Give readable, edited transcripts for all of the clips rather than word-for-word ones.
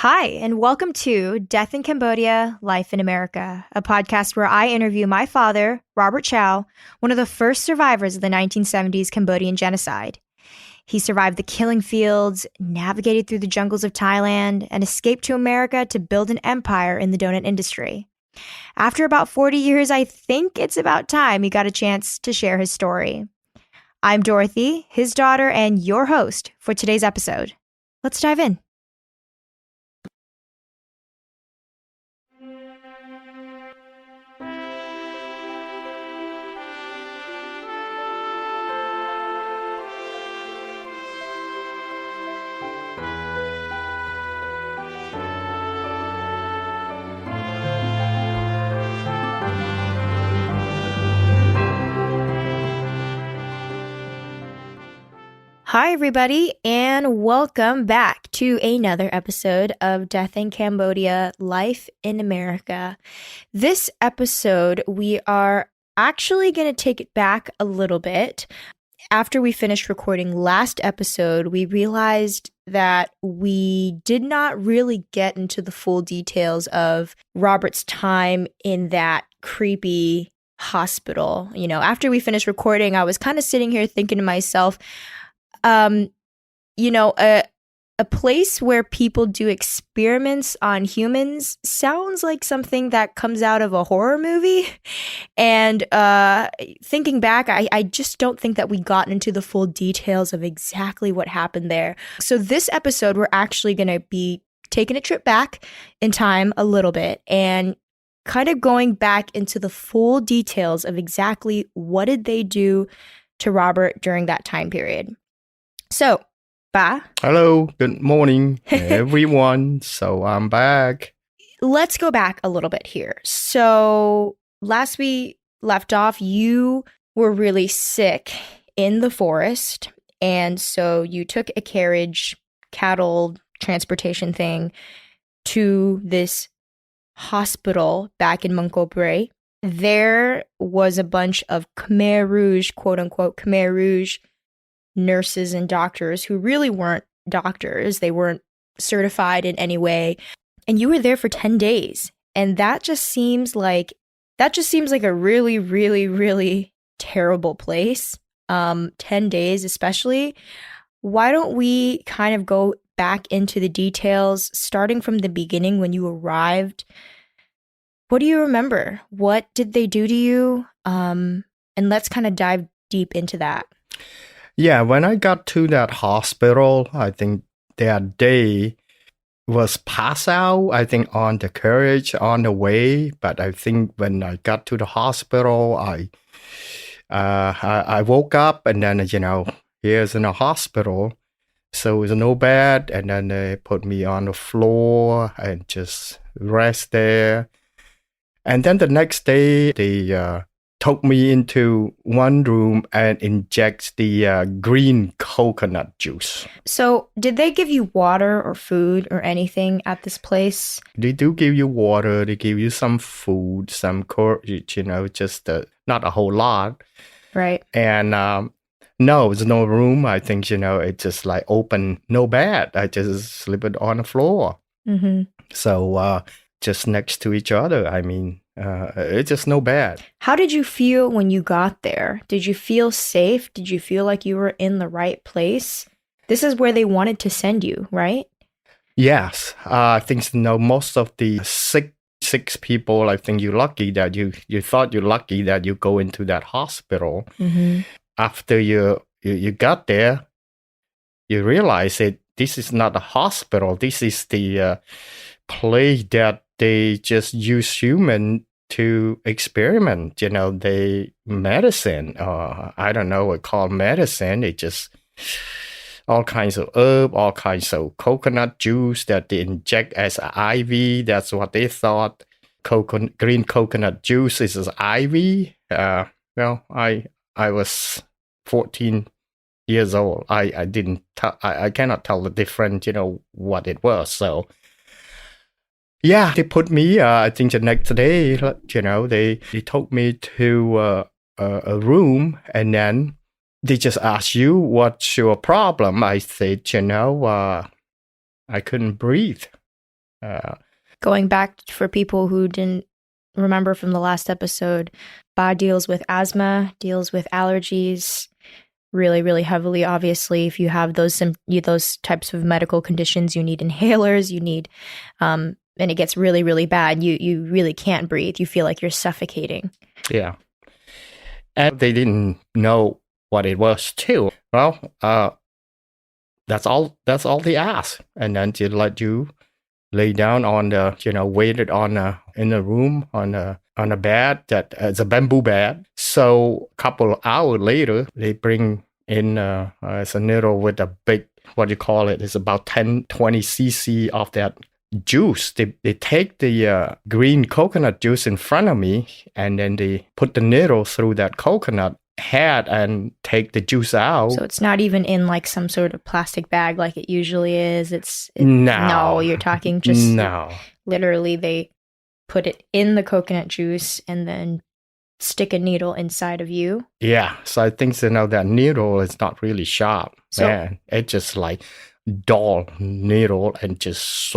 Hi, and welcome to Death in Cambodia, Life in America, a podcast where I interview my father, Robert Chow, one of the first survivors of the 1970s Cambodian genocide. He survived the killing fields, navigated through the jungles of Thailand, and escaped to America to build an empire in the donut industry. After about 40 years, I think it's about time he got a chance to share his story. I'm Dorothy, his daughter, and your host for today's episode. Let's dive in. Hi, everybody, and welcome back to another episode of Death in Cambodia, Life in America. This episode, we are actually going to take it back a little bit. After we finished recording last episode, we realized that we did not really get into the full details of Robert's time in that creepy hospital. You know, after we finished recording, I was kind of sitting here thinking to myself, a place where people do experiments on humans sounds like something that comes out of a horror movie. And thinking back, I just don't think that we got into the full details of exactly what happened there. So this episode, we're actually going to be taking a trip back in time a little bit and kind of going back into the full details of exactly what did they do to Robert during that time period. So, Ba. Hello, good morning, everyone. So I'm back. Let's go back a little bit here. So, last we left off, you were really sick in the forest. And so you took a carriage, cattle transportation thing to this hospital back in Munkobre. There was a bunch of Khmer Rouge, quote unquote, Khmer Rouge nurses and doctors who really weren't doctors. They weren't certified in any way. And you were there for 10 days. And that just seems like a really, really, really terrible place. 10 days especially. Why don't we kind of go back into the details, starting from the beginning when you arrived? What do you remember? What did they do to you? And let's kind of dive deep into that. Yeah, when I got to that hospital, I think that day was pass out, I think, on the carriage on the way. But I think when I got to the hospital, I woke up and then, here's in a hospital. So it's no bed. And then they put me on the floor and just rest there. And then the next day, they took me into one room and inject the green coconut juice. So did they give you water or food or anything at this place? They do give you water. They give you some food, some courage, just not a whole lot. Right. And no, there's no room. I think, it's just like open, no bed. I just sleep it on the floor. Mm-hmm. So just next to each other. I mean, it's just no bad. How did you feel when you got there? Did you feel safe? Did you feel like you were in the right place? This is where they wanted to send you, right? Yes. I think, most of the sick people, I think you're lucky that you thought you're lucky that you go into that hospital. Mm-hmm. After you got there, you realize this is not a hospital. This is the place that they just use human to experiment, they medicine, I don't know what called medicine. It just all kinds of herb, all kinds of coconut juice that they inject as an IV. That's what they thought. Green coconut juice is an IV. I was 14 years old. I cannot tell the difference, what it was. So yeah, they put me, I think the next day, they took me to a room, and then they just asked you, what's your problem? I said, I couldn't breathe. Going back for people who didn't remember from the last episode, Ba deals with asthma, deals with allergies really, really heavily. Obviously, if you have those types of medical conditions, you need inhalers, you need, and it gets really, really bad. You really can't breathe. You feel like you're suffocating. Yeah. And they didn't know what it was too. Well, that's all they asked. And then to let you lay down on the, waited on in a room on a bed that it's a bamboo bed. So a couple of hours later, they bring in it's a needle with a big, what do you call it? It's about 10, 20 cc of that juice. They take the green coconut juice in front of me, and then they put the needle through that coconut head and take the juice out. So it's not even in like some sort of plastic bag like it usually is. No, you're talking just no. Literally they put it in the coconut juice and then stick a needle inside of you. Yeah, so I think that needle is not really sharp. So, man, it's just like dull needle and just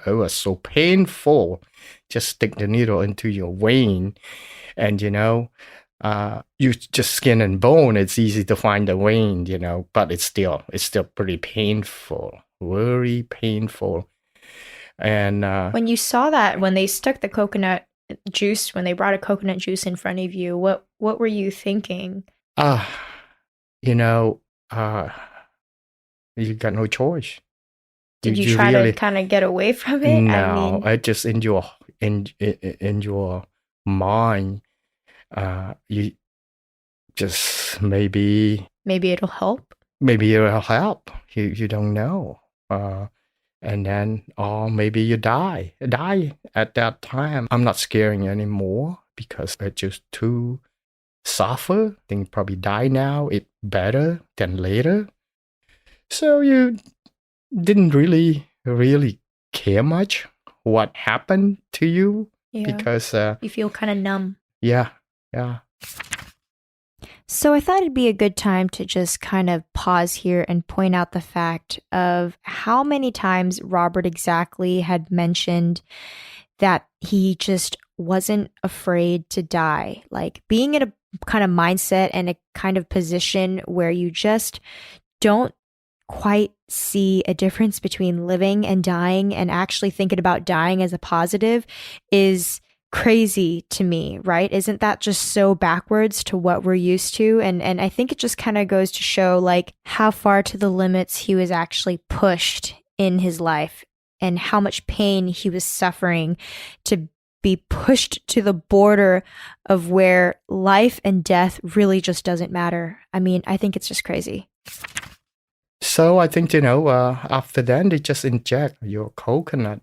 it was so painful. Just stick the needle into your vein, and you just skin and bone. It's easy to find the vein, but it's still pretty painful, very painful. And when you saw that, when they stuck the coconut juice, when they brought a coconut juice in front of you, what were you thinking? You got no choice. Did you try to kind of get away from it? No, I just in your mind, you just maybe it'll help. Maybe it'll help. You don't know. And then, or maybe you die at that time. I'm not scaring anymore because it's just too suffer. I think probably die now. It better than later. So you didn't really care much what happened to you, because you feel kind of numb. Yeah. So I thought it'd be a good time to just kind of pause here and point out the fact of how many times Robert exactly had mentioned that he just wasn't afraid to die. Like being in a kind of mindset and a kind of position where you just don't quite see a difference between living and dying, and actually thinking about dying as a positive is crazy to me, right? Isn't that just so backwards to what we're used to? And I think it just kind of goes to show like how far to the limits he was actually pushed in his life and how much pain he was suffering to be pushed to the border of where life and death really just doesn't matter. I mean, I think it's just crazy. So I think, after then they just inject your coconut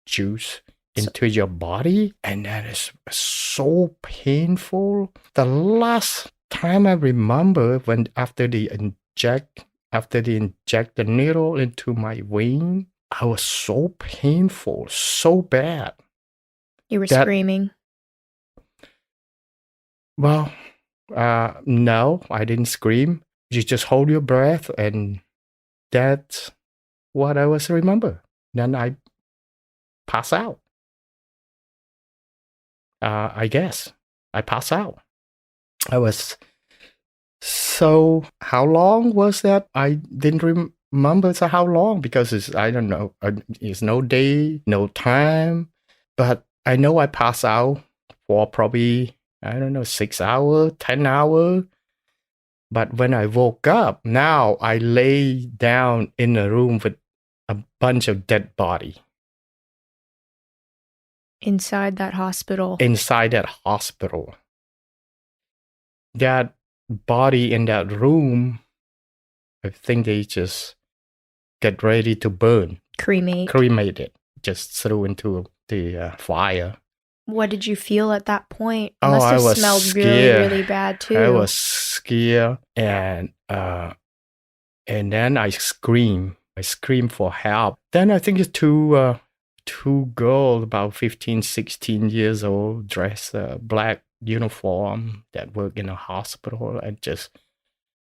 juice into your body, and that is so painful. The last time I remember after they inject the needle into my vein, I was so painful, so bad. You were screaming. Well, no, I didn't scream. You just hold your breath, and that's what I was remember. Then I pass out. I guess I pass out. I was so. How long was that? I didn't remember. So how long? Because I don't know. It's no day, no time. But I know I passed out for probably 6 hours, 10 hours. But when I woke up, now I lay down in a room with a bunch of dead body. Inside that hospital. That body in that room, I think they just get ready to burn. Cremate it. Just threw into the fire. What did you feel at that point? It must have smelled scared. Really, really bad too. I was scared, and then I screamed. I screamed for help. Then I think it's two girls about 15, 16 years old, dressed black uniform that work in a hospital, and just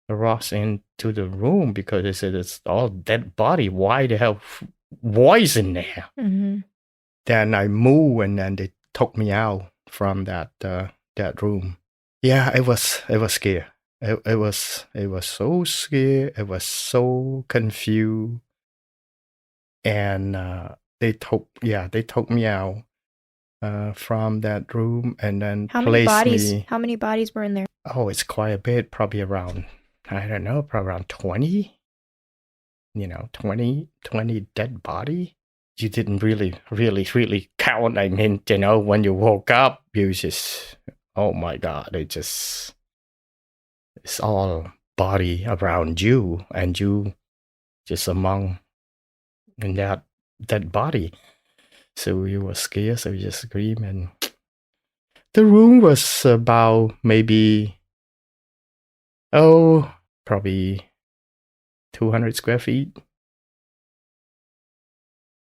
rush into the room because they said it's all dead body. Why the hell voice in there. Mm-hmm. Then I moved, and then they took me out from that room. Yeah, it was scary. It was so scary. It was so confused, and they took me out from that room, and then How many placed bodies? me. How many bodies were in there? Oh, it's quite a bit. Probably around, I don't know, probably around 20. 20 dead body. You didn't really count. I mean, when you woke up, you just, oh my God, it's all body around you, and you just among in that body. So you were scared, so you just scream. And the room was about maybe, probably 200 square feet.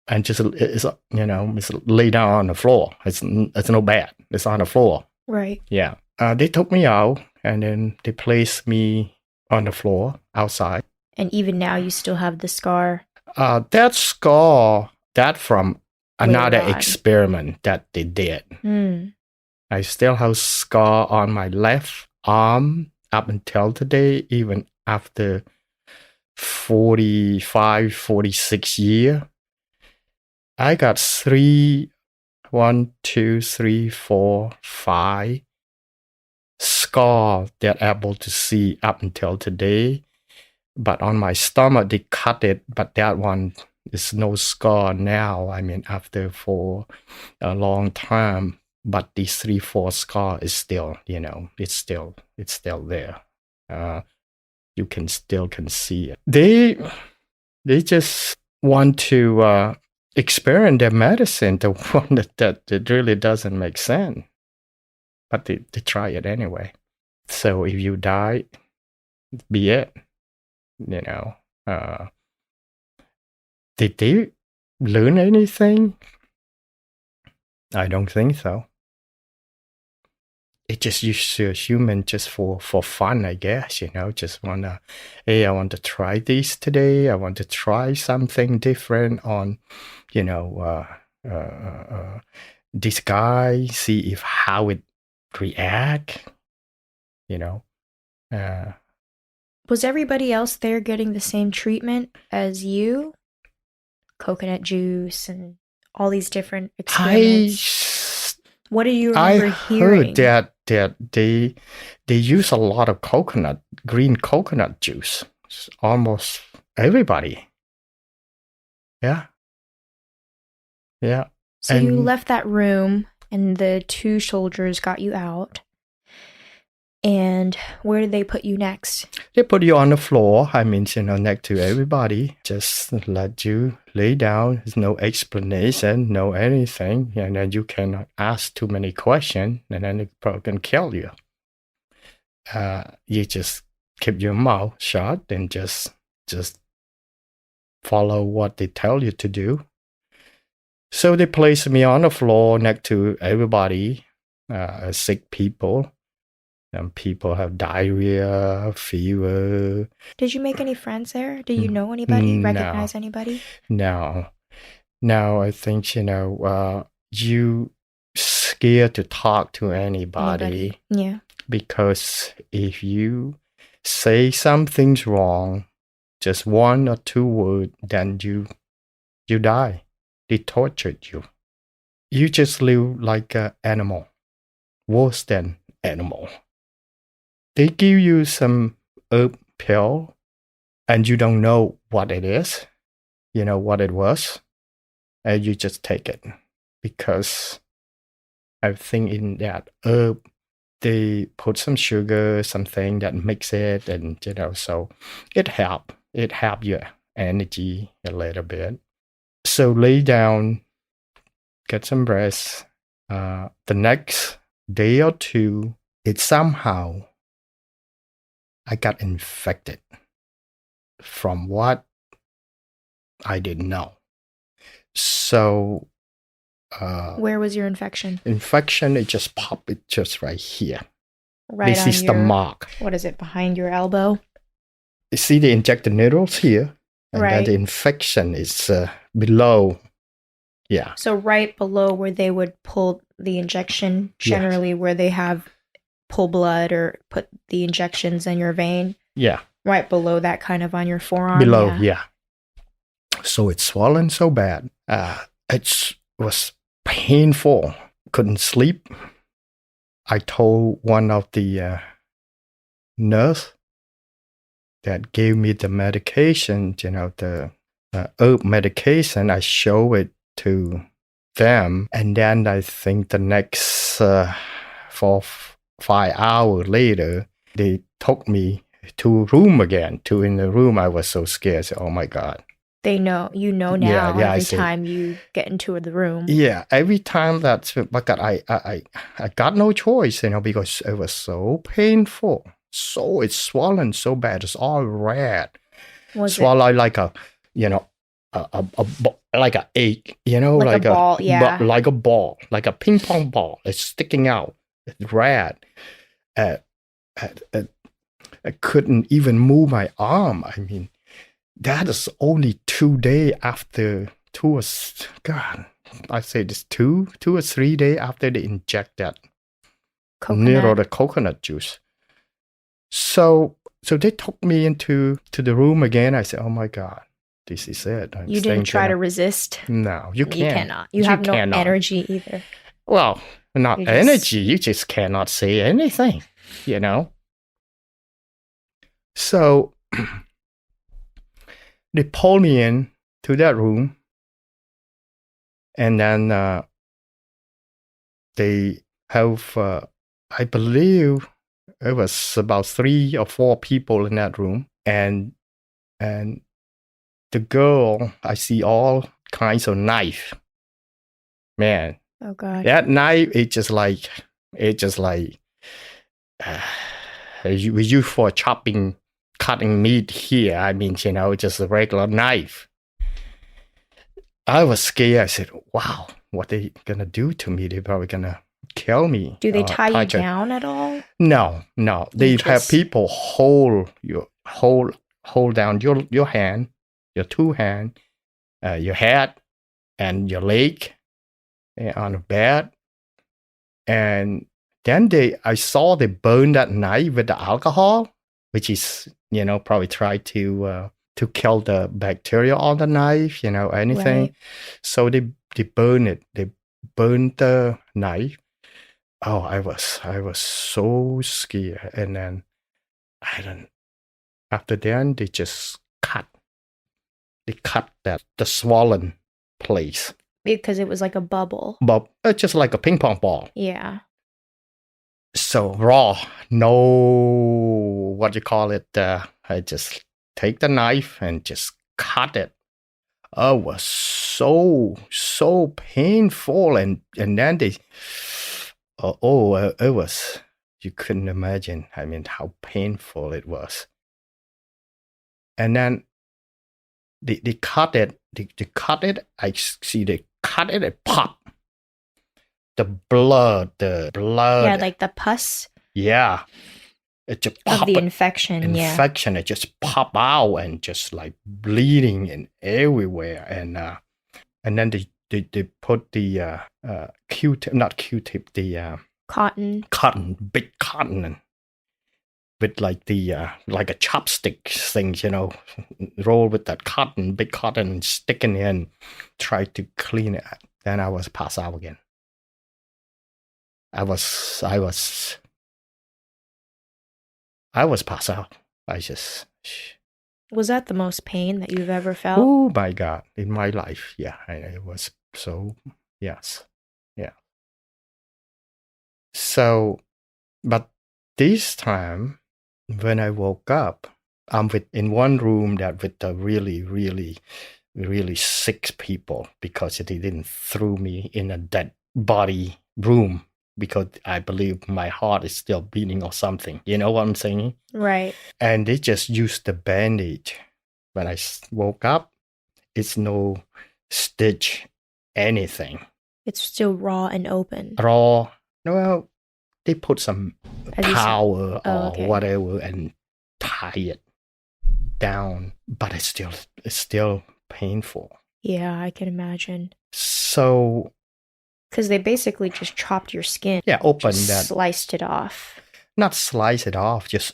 And just it's lay down on the floor. It's no bed. It's on the floor. Right. Yeah. They took me out, and then they placed me on the floor outside. And even now, you still have the scar. That scar, that from another Later on. experiment that they did. Mm. I still have scar on my left arm up until today, even after 45, 46 years. I got 5 scar that able to see up until today. But on my stomach, they cut it, but that one is no scar now. I mean, after for a long time, but these 3-4 scar is still, it's still there. You can see it. They just want to experiment their medicine, the one that it really doesn't make sense. But they try it anyway. So if you die, be it. Did they learn anything? I don't think so. It just used a human just for fun, I guess, just wanna, hey, I want to try this today. I want to try something different on, this guy, see if how it react, Was everybody else there getting the same treatment as you? Coconut juice and all these different experiments. What do you remember hearing? I heard that they use a lot of green coconut juice. Almost everybody. Yeah. So you left that room, and the 2 soldiers got you out. And where did they put you next? They put you on the floor. I mean, next to everybody. Just let you lay down. There's no explanation, no anything. And then you cannot ask too many questions, and then it probably can kill you. You just keep your mouth shut and just follow what they tell you to do. So they placed me on the floor next to everybody, sick people. And people have diarrhea, fever. Did you make any friends there? Did you know anybody? No. Recognize anybody? No, I think, you scared to talk to anybody. Yeah. Because if you say something's wrong, just 1 or 2 words, then you die. They tortured you. You just live like an animal, worse than animal. They give you some herb pill, and you don't know what it is, what it was, and you just take it. Because I think in that herb, they put some sugar, something that mix it, and, so it help your energy a little bit. So lay down, get some rest. The next day or 2, it somehow, I got infected from what I didn't know. So, where was your infection? Infection, it just popped it just right here. Right this on is the mark. What is it, behind your elbow? You see, they inject the needles here. And then Right. the infection is below. Yeah. So right below where they would pull the injection, Yes. generally where they have pull blood or put the injections in your vein, Yeah. right below that, kind of on your forearm. Below. Yeah. So it's swollen so bad. It was painful. Couldn't sleep. I told one of the nurse that gave me the medication, the herb medication. I show it to them, and then I think the next 5 hours later, they took me to room again. To in the room, I was so scared. I said, "Oh my God!" They know, now Yeah, every time you get into the room. Yeah, every time but God, I got no choice, because it was so painful. So it's swollen so bad. It's all red. Swollen like a, like an egg, like a ball, yeah. like a ball, like a ping pong ball. It's sticking out. It's red. I couldn't even move my arm. I mean, that is only 2 days after. God, I say this 2 or 3 days after they inject that the coconut juice. So they took me into the room again. I said, "Oh my God, this is it." You didn't try to resist? No, you can't. You cannot. You have no energy either. Well, not energy. You just cannot say anything, So they pulled me in to that room, and then they have, I believe, it was about 3 or 4 people in that room, and the girl, I see all kinds of knife. Man, oh God, that knife, it just like we use for cutting meat here. I mean, just a regular knife. I was scared. I said, "Wow, what are they gonna do to me? They're probably gonna kill me." Do they tie you down at all? No. They have people hold down your hand, your 2 hands, your head, and your leg on a bed. And then I saw they burn that knife with the alcohol, which is, probably try to kill the bacteria on the knife, anything. Right. So they burn it. They burned the knife. Oh, I was so scared. And then after then they just cut. They cut the swollen place. Because it was like a bubble. Just like a ping pong ball. Yeah. So raw, no, what you call it? I just take the knife and just cut it. Oh, it was so painful, and then they, it was, you couldn't imagine. I mean, how painful it was. And then they cut it. They cut it. I see they cut it and pop. The blood. Yeah, like the pus. Yeah. It just of the infection. Infection. It just pop out and just like bleeding and everywhere. And then they put the Q-tip, not Q-tip, the cotton, big cotton, with like the like a chopstick thing, roll with that cotton, big cotton, and sticking in, try to clean it. Then I was passed out again. I was passed out. Was that the most pain that you've ever felt? Oh my God, in my life, yeah, it was so, yes, yeah. So, but this time, when I woke up, I'm in one room with the really, really, really sick people, because they didn't throw me in a dead body room, because I believe my heart is still beating or something. You know what I'm saying? Right. And they just used the bandage. When I woke up, it's no stitch, anything. It's still raw and open. Raw. Well, they put some power or whatever and tie it. down, but it's still painful. Yeah, I can imagine. So Because they basically just chopped your skin. yeah, open Just that. sliced it off. Not slice it off, just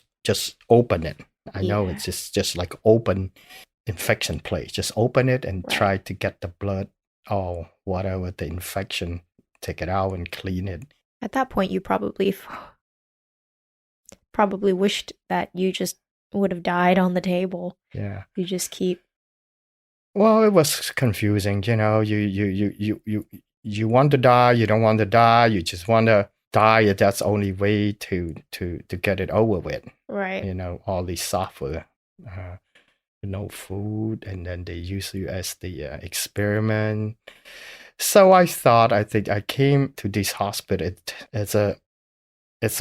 open it. I know Yeah. it's just like open infection place. Just open it and Right. try to get the blood or whatever the infection, take it out and clean it. At that point, you probably wished that you just would have died on the table. Yeah. You just keep. Well, it was confusing, you want to die, you don't want to die, you just want to die. That's the only way to get it over with. Right. All these suffer, no food, and then they use you as the experiment. So I think I came to this hospital. It's a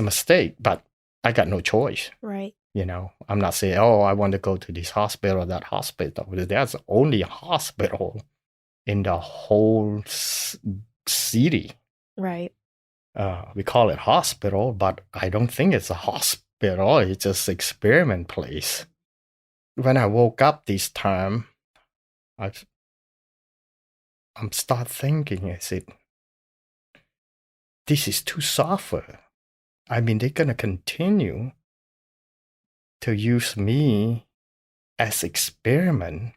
mistake, but I got no choice. Right. I'm not saying, oh, I want to go to this hospital or that hospital. That's the only hospital in the whole city. Right. We call it hospital, but I don't think it's a hospital. It's just experiment place. When I woke up this time, I'm start thinking, I said, this is too suffer. I mean, they're gonna continue to use me as experiment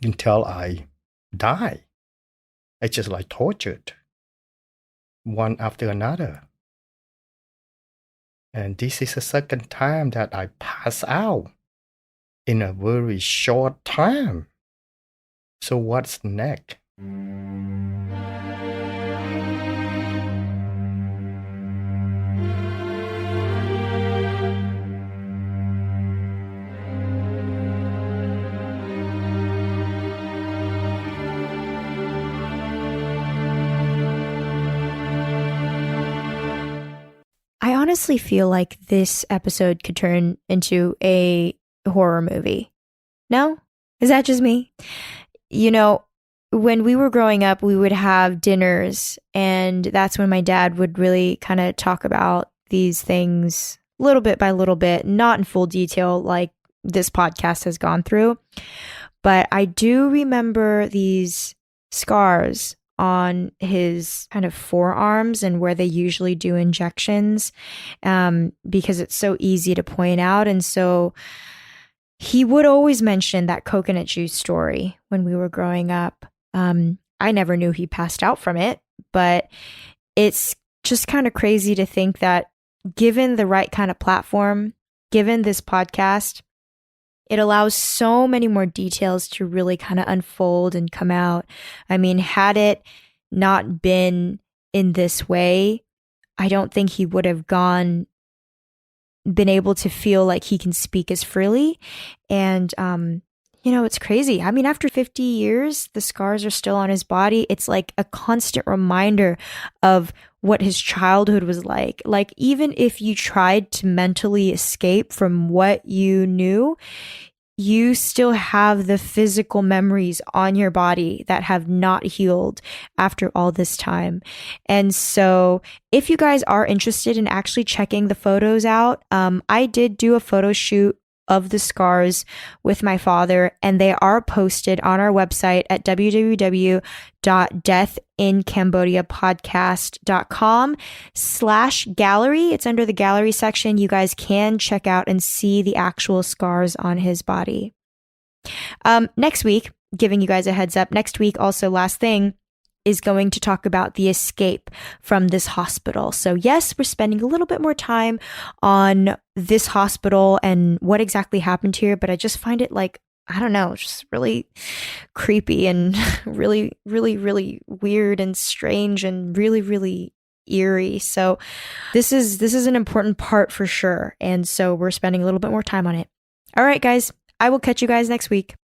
until I die. It's just like tortured, one after another. And this is the second time that I pass out in a very short time. So what's next? I honestly feel like this episode could turn into a horror movie. No? Is that just me? When we were growing up, we would have dinners, and that's when my dad would really kind of talk about these things little bit by little bit, not in full detail like this podcast has gone through. But I do remember these scars on his kind of forearms and where they usually do injections, because it's so easy to point out. And so he would always mention that coconut juice story when we were growing up. I never knew he passed out from it, but it's just kind of crazy to think that given the right kind of platform, given this podcast, it allows so many more details to really kind of unfold and come out. I mean, had it not been in this way, I don't think he would have been able to feel like he can speak as freely. And, it's crazy. I mean, after 50 years, the scars are still on his body. It's like a constant reminder of what his childhood was like. Like, even if you tried to mentally escape from what you knew, you still have the physical memories on your body that have not healed after all this time. And so if you guys are interested in actually checking the photos out, I did do a photo shoot of the scars with my father, and they are posted on our website at www.deathincambodiapodcast.com/gallery. It's under the gallery section. You guys can check out and see the actual scars on his body. Next week, giving you guys a heads up, next week, also last thing, is going to talk about the escape from this hospital. So yes, we're spending a little bit more time on this hospital and what exactly happened here, but I just find it like, I don't know, just really creepy and really, really, really weird and strange and really, really eerie. So this is an important part for sure. And so we're spending a little bit more time on it. All right, guys, I will catch you guys next week.